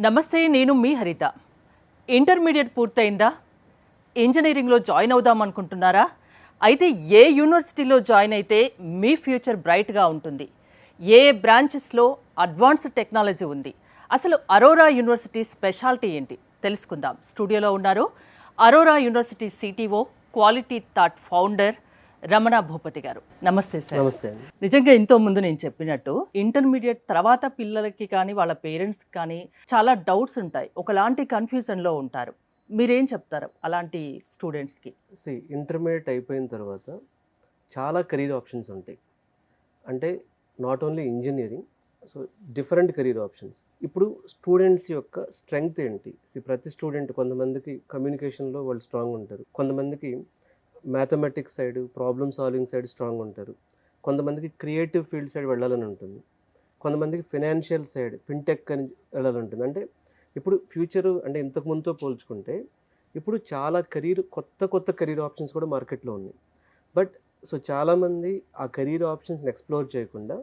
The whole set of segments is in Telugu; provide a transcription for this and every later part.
నమస్తే, నేను మీ హరిత. ఇంటర్మీడియట్ పూర్తయిందా? ఇంజనీరింగ్లో జాయిన్ అవుదాం అనుకుంటున్నారా? అయితే ఏ యూనివర్సిటీలో జాయిన్ అయితే మీ ఫ్యూచర్ బ్రైట్గా ఉంటుంది? ఏ బ్రాంచెస్లో అడ్వాన్స్డ్ టెక్నాలజీ ఉంది? అసలు అరోరా యూనివర్సిటీ స్పెషాలిటీ ఏంటి తెలుసుకుందాం. స్టూడియోలో ఉన్నారు Aurora university CTO, quality thought founder Ramana Bhupathi గారు. నమస్తే సార్. నమస్తే. నిజంగా ఎంతో ముందు నేను చెప్పినట్టు ఇంటర్మీడియట్ తర్వాత పిల్లలకి కానీ వాళ్ళ పేరెంట్స్ కానీ చాలా డౌట్స్ ఉంటాయి, ఒకలాంటి కన్ఫ్యూజన్లో ఉంటారు. మీరేం చెప్తారు అలాంటి స్టూడెంట్స్కి? ఇంటర్మీడియట్ అయిపోయిన తర్వాత చాలా కెరీర్ ఆప్షన్స్ ఉంటాయి. అంటే not only engineering, so different career options. ఇప్పుడు స్టూడెంట్స్ యొక్క స్ట్రెంగ్త్ ఏంటి? ప్రతి స్టూడెంట్, కొంతమందికి కమ్యూనికేషన్లో వాళ్ళు స్ట్రాంగ్ ఉంటారు, కొంతమందికి mathematics side, problem solving side strong ఉంటారు, కొంతమందికి క్రియేటివ్ ఫీల్డ్ సైడ్ వెళ్ళాలని ఉంటుంది, కొంతమందికి ఫినాన్షియల్ సైడ్ ఫిన్టెక్ అని వెళ్ళాలని ఉంటుంది. అంటే ఇప్పుడు ఫ్యూచరు అంటే ఇంతకు ముందుతో పోల్చుకుంటే ఇప్పుడు చాలా కొత్త కెరీర్ ఆప్షన్స్ కూడా మార్కెట్లో ఉన్నాయి. బట్ చాలామంది ఆ కెరీర్ ఆప్షన్స్ని ఎక్స్ప్లోర్ చేయకుండా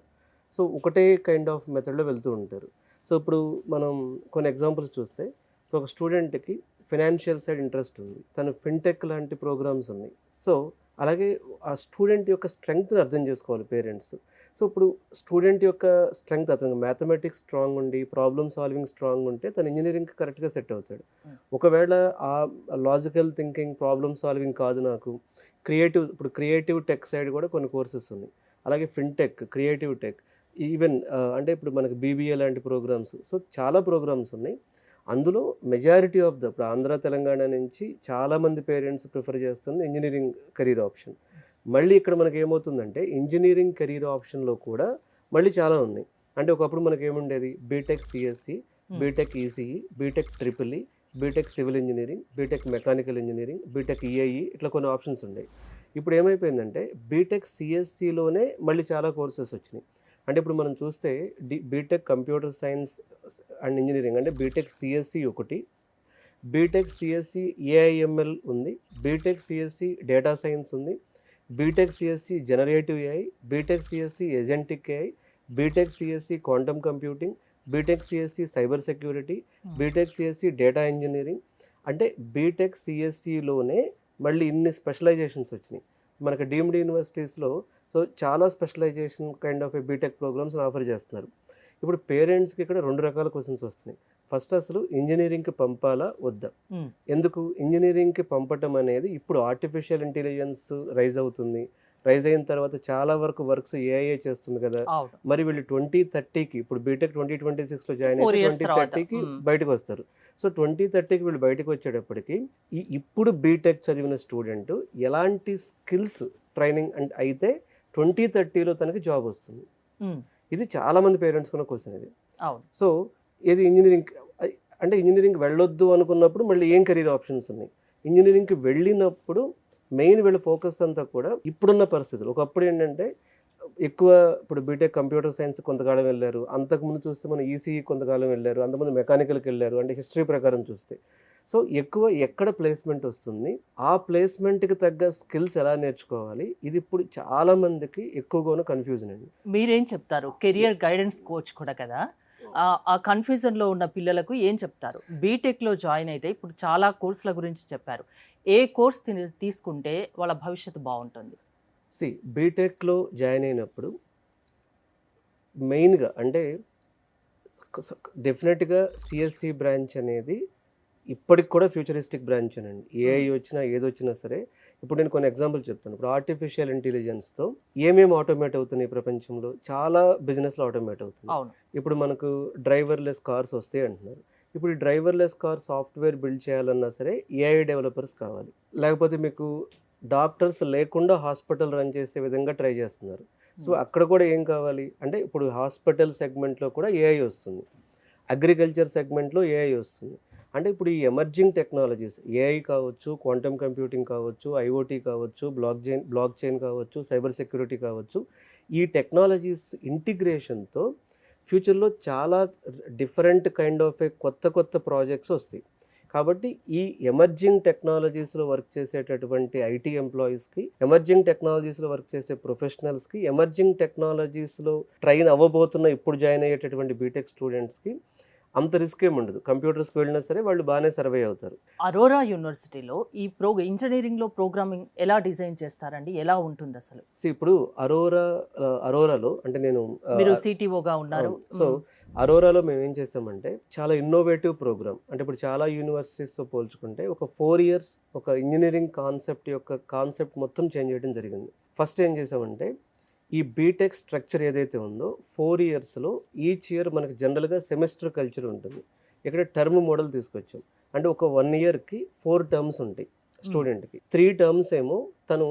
ఒకటే కైండ్ ఆఫ్ మెథడ్లో వెళ్తూ ఉంటారు. ఇప్పుడు మనం కొన్ని ఎగ్జాంపుల్స్ చూస్తే, ఒక స్టూడెంట్కి ఫినాన్షియల్ సైడ్ ఇంట్రెస్ట్ ఉంది, తను ఫిన్టెక్ లాంటి ప్రోగ్రామ్స్ ఉన్నాయి. అలాగే ఆ స్టూడెంట్ యొక్క స్ట్రెంగ్త్ని అర్థం చేసుకోవాలి పేరెంట్స్. ఇప్పుడు స్టూడెంట్ యొక్క స్ట్రెంగ్త్, అతను మ్యాథమెటిక్స్ స్ట్రాంగ్ ఉండి ప్రాబ్లమ్ సాల్వింగ్ స్ట్రాంగ్ ఉంటే తను ఇంజనీరింగ్కి కరెక్ట్గా సెట్ అవుతాడు. ఒకవేళ ఆ లాజికల్ థింకింగ్, ప్రాబ్లమ్ సాల్వింగ్ కాదు నాకు, క్రియేటివ్ టెక్ సైడ్ కూడా కొన్ని కోర్సెస్ ఉన్నాయి. అలాగే ఫిన్టెక్, క్రియేటివ్ టెక్, ఈవెన్ అంటే ఇప్పుడు మనకి బీబీఏ లాంటి ప్రోగ్రామ్స్, చాలా ప్రోగ్రామ్స్ ఉన్నాయి. అందులో మెజారిటీ ఆఫ్ ఇప్పుడు ఆంధ్ర, తెలంగాణ నుంచి చాలామంది పేరెంట్స్ ప్రిఫర్ చేస్తుంది ఇంజనీరింగ్ కెరీర్ ఆప్షన్. మళ్ళీ ఇక్కడ మనకి ఏమవుతుందంటే ఇంజనీరింగ్ కెరీర్ ఆప్షన్లో కూడా మళ్ళీ చాలా ఉన్నాయి. అంటే ఒకప్పుడు మనకి ఏముండేది, B Tech CSC, B Tech ECE, B Tech triple E, B Tech civil engineering, B Tech mechanical engineering, B Tech EIE, ఇట్లా కొన్ని ఆప్షన్స్ ఉన్నాయి. ఇప్పుడు ఏమైపోయిందంటే బీటెక్ సిఎస్సిలోనే మళ్ళీ చాలా కోర్సెస్ వచ్చినాయి. అంటే ఇప్పుడు మనం చూస్తే B Tech computer science and engineering అంటే బీటెక్ సిఎస్సి ఒకటి, బీటెక్ సిఎస్సి ఏఐఎంఎల్ ఉంది, బీటెక్ సిఎస్సి డేటా సైన్స్ ఉంది, B Tech CSC generative AI, B Tech CSC agentic AI, B Tech CSC quantum computing, B Tech CSC cyber security, B Tech CSC data engineering. అంటే బీటెక్ సిఎస్సిలోనే మళ్ళీ ఇన్ని స్పెషలైజేషన్స్ వచ్చినాయి. మనకి డీమ్డ్ యూనివర్సిటీస్లో చాలా స్పెషలైజేషన్ కైండ్ ఆఫ్ బీటెక్ ప్రోగ్రామ్స్ని ఆఫర్ చేస్తున్నారు. ఇప్పుడు పేరెంట్స్కి ఇక్కడ 2 రకాల క్వశ్చన్స్ వస్తున్నాయి. ఫస్ట్, అసలు ఇంజనీరింగ్కి పంపాలా వద్దా? ఎందుకు ఇంజనీరింగ్కి పంపటం అనేది, ఇప్పుడు ఆర్టిఫిషియల్ ఇంటెలిజెన్స్ రైజ్ అవుతుంది. రైజ్ అయిన తర్వాత చాలా వరకు వర్క్స్ ఏఐఏ చేస్తుంది కదా. మరి వీళ్ళు 2030కి, ఇప్పుడు బీటెక్ 2026లో జాయిన్ అయితే 2030కి బయటకు వస్తారు. 2030కి వీళ్ళు బయటకు వచ్చేటప్పటికి ఇప్పుడు బీటెక్ చదివిన స్టూడెంట్ ఎలాంటి స్కిల్స్ ట్రైనింగ్ అంటే అయితే 2030లో తనకి జాబ్ వస్తుంది? ఇది చాలా మంది పేరెంట్స్ కున్న క్వశ్చన్ ఇది. ఏది ఇంజనీరింగ్ అంటే ఇంజనీరింగ్ వెళ్ళొద్దు అనుకున్నప్పుడు మళ్ళీ ఏం కెరీర్ ఆప్షన్స్ ఉన్నాయి? ఇంజనీరింగ్కి వెళ్ళినప్పుడు మెయిన్ వీళ్ళ ఫోకస్ అంతా కూడా ఇప్పుడున్న పరిస్థితులు. ఒకప్పుడు ఏంటంటే ఎక్కువ, ఇప్పుడు బీటెక్ కంప్యూటర్ సైన్స్ కొంతకాలం వెళ్ళారు, అంతకుముందు చూస్తే మన ఈసీఈ కొంతకాలం వెళ్ళారు, అంతకుముందు మెకానికల్కి వెళ్ళారు. అంటే హిస్టరీ ప్రకారం చూస్తే ఎక్కువ ఎక్కడ ప్లేస్మెంట్ వస్తుంది, ఆ ప్లేస్మెంట్కి తగ్గ స్కిల్స్ ఎలా నేర్చుకోవాలి, ఇది ఇప్పుడు చాలా మందికి ఎక్కువగా కన్ఫ్యూజన్ అండి. మీరేం చెప్తారు? కెరియర్ గైడెన్స్ కోచ్ కూడా కదా, ఆ కన్ఫ్యూజన్లో ఉన్న పిల్లలకు ఏం చెప్తారు? బీటెక్లో జాయిన్ అయితే ఇప్పుడు చాలా కోర్సుల గురించి చెప్పారు, ఏ కోర్స్ తీసుకుంటే వాళ్ళ భవిష్యత్తు బాగుంటుంది? బీటెక్లో జాయిన్ అయినప్పుడు మెయిన్గా అంటే డెఫినెట్గా సిఎస్సి బ్రాంచ్ అనేది ఇప్పటికి కూడా ఫ్యూచరిస్టిక్ బ్రాంచ్ అండి. ఏఐ వచ్చినా ఏదొచ్చినా సరే. ఇప్పుడు నేను కొన్ని ఎగ్జాంపుల్ చెప్తాను. ఇప్పుడు ఆర్టిఫిషియల్ ఇంటెలిజెన్స్తో ఏమేమి ఆటోమేట్ అవుతున్నాయి ప్రపంచంలో? చాలా బిజినెస్లో ఆటోమేట్ అవుతుంది. ఇప్పుడు మనకు డ్రైవర్లెస్ కార్స్ వస్తాయి అంటున్నారు. ఇప్పుడు ఈ డ్రైవర్లెస్ కార్ సాఫ్ట్వేర్ బిల్డ్ చేయాలన్నా సరే ఏఐ డెవలపర్స్ కావాలి. లేకపోతే మీకు డాక్టర్స్ లేకుండా హాస్పిటల్ రన్ చేసే విధంగా ట్రై చేస్తున్నారు. అక్కడ కూడా ఏం కావాలి అంటే, ఇప్పుడు హాస్పిటల్ సెగ్మెంట్లో కూడా ఏఐ వస్తుంది, అగ్రికల్చర్ సెగ్మెంట్లో ఏఐ వస్తుంది. అంటే ఇప్పుడు ఈ ఎమర్జింగ్ టెక్నాలజీస్, ఏఐ కావచ్చు, క్వాంటమ్ కంప్యూటింగ్ కావచ్చు, ఐఓటీ కావచ్చు, బ్లాక్ చైన్ కావచ్చు, సైబర్ సెక్యూరిటీ కావచ్చు, ఈ టెక్నాలజీస్ ఇంటిగ్రేషన్తో ఫ్యూచర్లో చాలా డిఫరెంట్ కైండ్ ఆఫ్ కొత్త ప్రాజెక్ట్స్ వస్తాయి. కాబట్టి ఈ ఎమర్జింగ్ టెక్నాలజీస్లో వర్క్ చేసేటటువంటి ఐటీ ఎంప్లాయీస్కి, ఎమర్జింగ్ టెక్నాలజీస్లో వర్క్ చేసే ప్రొఫెషనల్స్కి, ఎమర్జింగ్ టెక్నాలజీస్లో ట్రైన్ అవ్వబోతున్న ఇప్పుడు జాయిన్ అయ్యేటటువంటి బీటెక్ స్టూడెంట్స్కి అంత రిస్క్ ఏమి ఉండదు. కంప్యూటర్స్కి వెళ్ళినా సరే వాళ్ళు బాగానే సర్వే అవుతారు. అరోరా యూనివర్సిటీలో ఈ ఇంజనీరింగ్లో ప్రోగ్రామింగ్ ఎలా డిజైన్ చేస్తారండి, ఎలా ఉంటుంది అసలు? సో ఇప్పుడు అరోరాలో అంటే నేను మీరు సిటీఓగా ఉన్నారు. సో అరోరాలో మేము ఏం చేసామంటే చాలా ఇన్నోవేటివ్ ప్రోగ్రామ్. అంటే ఇప్పుడు చాలా యూనివర్సిటీస్తో పోల్చుకుంటే ఒక 4 years ఒక ఇంజనీరింగ్ కాన్సెప్ట్ మొత్తం చేంజ్ చేయడం జరిగింది. ఫస్ట్ ఏం చేసామంటే ఈ బీటెక్ స్ట్రక్చర్ ఏదైతే ఉందో 4 yearsలో ఈచ్ ఇయర్ మనకి జనరల్గా సెమిస్టర్ కల్చర్ ఉంటుంది. ఇక్కడ టర్మ్ మోడల్ తీసుకొచ్చాం. అంటే ఒక 1 yearకి 4 terms ఉంటాయి స్టూడెంట్కి. 3 terms ఏమో తను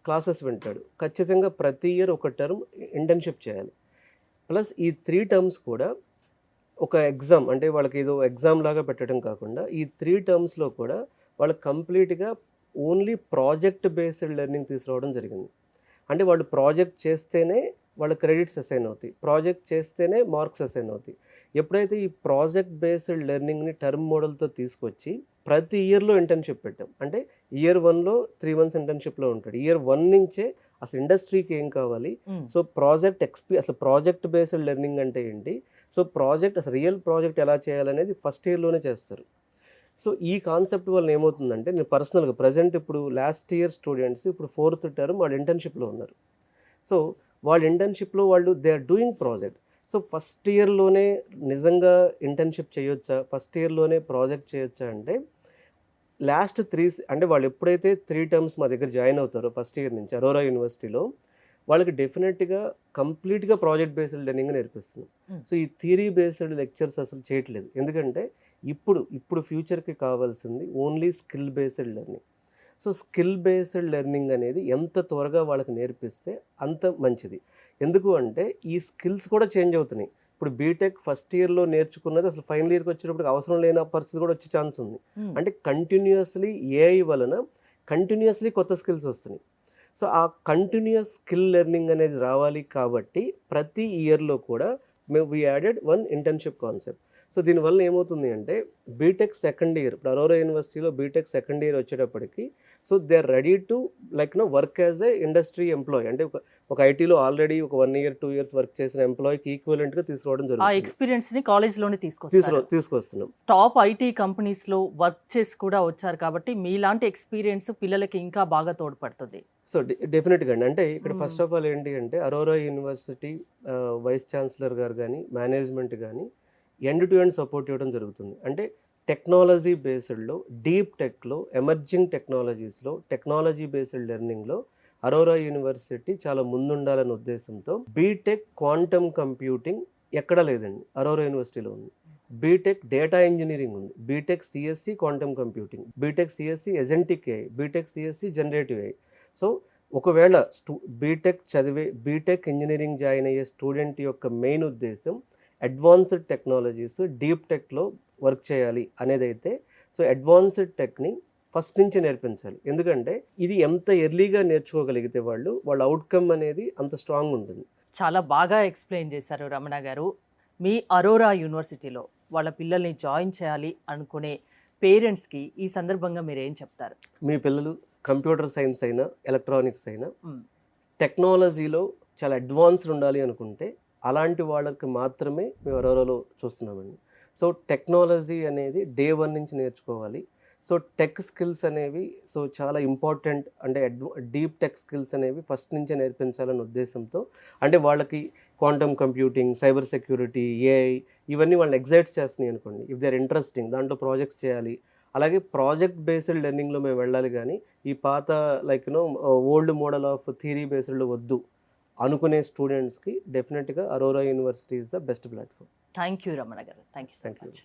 క్లాసెస్ వింటాడు. ఖచ్చితంగా ప్రతి ఇయర్ ఒక టర్మ్ ఇంటర్న్షిప్ చేయాలి. ప్లస్ ఈ 3 terms కూడా ఒక ఎగ్జామ్, అంటే వాళ్ళకి ఏదో ఎగ్జామ్ లాగా పెట్టడం కాకుండా ఈ 3 termsలో కూడా వాళ్ళకి కంప్లీట్గా ఓన్లీ ప్రాజెక్ట్ బేస్డ్ లెర్నింగ్ తీసుకురావడం జరిగింది. అంటే వాళ్ళు ప్రాజెక్ట్ చేస్తేనే వాళ్ళ క్రెడిట్స్ అసైన్ అవుతాయి, ప్రాజెక్ట్ చేస్తేనే మార్క్స్ అసైన్ అవుతాయి. ఎప్పుడైతే ఈ ప్రాజెక్ట్ బేస్డ్ లెర్నింగ్ని టర్మ్ మోడల్తో తీసుకొచ్చి ప్రతి ఇయర్లో ఇంటర్న్షిప్ పెట్టాం. అంటే ఇయర్ 1లో 3 months ఇంటర్న్షిప్లో ఉంటాడు. ఇయర్ 1 నుంచే అసలు ఇండస్ట్రీకి ఏం కావాలి, సో అసలు ప్రాజెక్ట్ బేస్డ్ లెర్నింగ్ అంటే ఏంటి, సో అసలు రియల్ ప్రాజెక్ట్ ఎలా చేయాలనేది ఫస్ట్ ఇయర్లోనే చేస్తారు. సో ఈ కాన్సెప్ట్ వల్ల ఏమవుతుందంటే నేను పర్సనల్గా ప్రజెంట్ ఇప్పుడు లాస్ట్ ఇయర్ స్టూడెంట్స్ ఇప్పుడు 4th term వాళ్ళు ఇంటర్న్షిప్లో ఉన్నారు. సో వాళ్ళ ఇంటర్న్షిప్లో they are doing project. So first ఇయర్లోనే నిజంగా ఇంటర్న్షిప్ చేయొచ్చా, ఫస్ట్ ఇయర్లోనే ప్రాజెక్ట్ చేయొచ్చా అంటే లాస్ట్ 3 అంటే వాళ్ళు ఎప్పుడైతే 3 terms మా దగ్గర జాయిన్ అవుతారో ఫస్ట్ ఇయర్ నుంచి అరోరా యూనివర్సిటీలో వాళ్ళకి డెఫినెట్గా కంప్లీట్గా ప్రాజెక్ట్ బేస్డ్ లెర్నింగ్ నేర్పిస్తున్నాం. సో ఈ థియరీ బేస్డ్ లెక్చర్స్ అసలు చేయట్లేదు. ఎందుకంటే ఇప్పుడు ఫ్యూచర్కి కావాల్సింది only skill based learning. So skill based learning అనేది ఎంత త్వరగా వాళ్ళకి నేర్పిస్తే అంత మంచిది. ఎందుకు అంటే ఈ స్కిల్స్ కూడా చేంజ్ అవుతున్నాయి. ఇప్పుడు బీటెక్ ఫస్ట్ ఇయర్లో నేర్చుకున్నది అసలు ఫైనల్ ఇయర్కి వచ్చేటప్పుడు అవసరం లేని పరిస్థితి కూడా వచ్చే ఛాన్స్ ఉంది. అంటే కంటిన్యూస్లీ ఏఐ వలన కంటిన్యూస్లీ కొత్త స్కిల్స్ వస్తున్నాయి. సో ఆ కంటిన్యూస్ స్కిల్ లెర్నింగ్ అనేది రావాలి కాబట్టి ప్రతి ఇయర్లో కూడా we added 1 internship concept. So దీనివల్ల ఏమవుతుంది అంటే బీటెక్ సెకండ్ ఇయర్, ఇప్పుడు అరోరా యూనివర్సిటీలో బీటెక్ సెకండ్ ఇయర్ వచ్చేటప్పటికి so they are ready to work as a industry employee. అంటే ఒక ఐటీలో ఆల్రెడీ ఒక 1 year 2 years వర్క్ చేసిన ఎంప్లాయీకి ఈక్వలెంట్గా తీసుకురావడం ఆ జరుగుతుంది. ఎక్స్పీరియన్స్ని కాలేజ్లోనే తీసుకొస్తున్నాం. టాప్ ఐటీ కంపెనీస్లో వర్క్ చేసి కూడా వచ్చారు కాబట్టి మీలాంటి ఎక్స్పీరియన్స్ పిల్లలకి ఇంకా బాగా తోడ్పడుతుంది. సో డెఫినెట్గా అండి. అంటే ఇక్కడ ఫస్ట్ ఆఫ్ ఆల్ ఏంటి అంటే అరోరా యూనివర్సిటీ వైస్ ఛాన్సలర్ గారు కానీ మేనేజ్మెంట్ కానీ ఎండ్ టు ఎండ్ సపోర్ట్ ఇవ్వడం జరుగుతుంది. అంటే టెక్నాలజీ బేస్డ్లో, డీప్ టెక్లో, ఎమర్జింగ్ టెక్నాలజీస్లో, టెక్నాలజీ బేస్డ్ లెర్నింగ్లో అరోరా యూనివర్సిటీ చాలా ముందుండాలనే ఉద్దేశంతో బీటెక్ క్వాంటమ్ కంప్యూటింగ్ ఎక్కడా లేదండి, అరోరా యూనివర్సిటీలో ఉంది. బీటెక్ డేటా ఇంజనీరింగ్ ఉంది, B Tech CSC quantum computing, B Tech CSC agentic AI, B Tech CSC generative AI. So ఒకవేళ బీటెక్ ఇంజనీరింగ్ జాయిన్ అయ్యే స్టూడెంట్ యొక్క మెయిన్ ఉద్దేశం అడ్వాన్స్డ్ టెక్నాలజీస్ డీప్ టెక్లో వర్క్ చేయాలి అనేదైతే సో అడ్వాన్స్డ్ టెక్ని ఫస్ట్ నుంచి నేర్పించాలి. ఎందుకంటే ఇది ఎంత ఎర్లీగా నేర్చుకోగలిగితే వాళ్ళ అవుట్కమ్ అనేది అంత స్ట్రాంగ్ ఉంటుంది. చాలా బాగా ఎక్స్ప్లెయిన్ చేశారు రమణ గారు. మీ అరోరా యూనివర్సిటీలో వాళ్ళ పిల్లల్ని జాయిన్ చేయాలి అనుకునే పేరెంట్స్కి ఈ సందర్భంగా మీరు ఏం చెప్తారు? మీ పిల్లలు కంప్యూటర్ సైన్స్ అయినా ఎలక్ట్రానిక్స్ అయినా టెక్నాలజీలో చాలా అడ్వాన్స్డ్ ఉండాలి అనుకుంటే అలాంటి వాళ్ళకి మాత్రమే మేము అరోరాలో చూస్తున్నామండి. సో టెక్నాలజీ అనేది డే 1 నుంచి నేర్చుకోవాలి. సో టెక్ స్కిల్స్ అనేవి సో చాలా ఇంపార్టెంట్. అంటే డీప్ టెక్ స్కిల్స్ అనేవి ఫస్ట్ నుంచే నేర్పించాలనే ఉద్దేశంతో అంటే వాళ్ళకి quantum computing, cyber security, AI ఇవన్నీ వాళ్ళని ఎగ్జైట్ చేస్తున్నాయి అనుకోండి. ఇఫ్ దే ఆర్ ఇంట్రెస్టింగ్ దాంట్లో ప్రాజెక్ట్స్ చేయాలి. అలాగే ప్రాజెక్ట్ బేస్డ్ లెర్నింగ్లో మేము వెళ్ళాలి, కానీ ఈ పాత ఓల్డ్ మోడల్ ఆఫ్ థియరీ బేస్డ్లో వద్దు అనుకునే స్టూడెంట్స్కి డెఫినెట్గా Aurora university is the best platform. Thank you Ramana గారు. Thank you so much.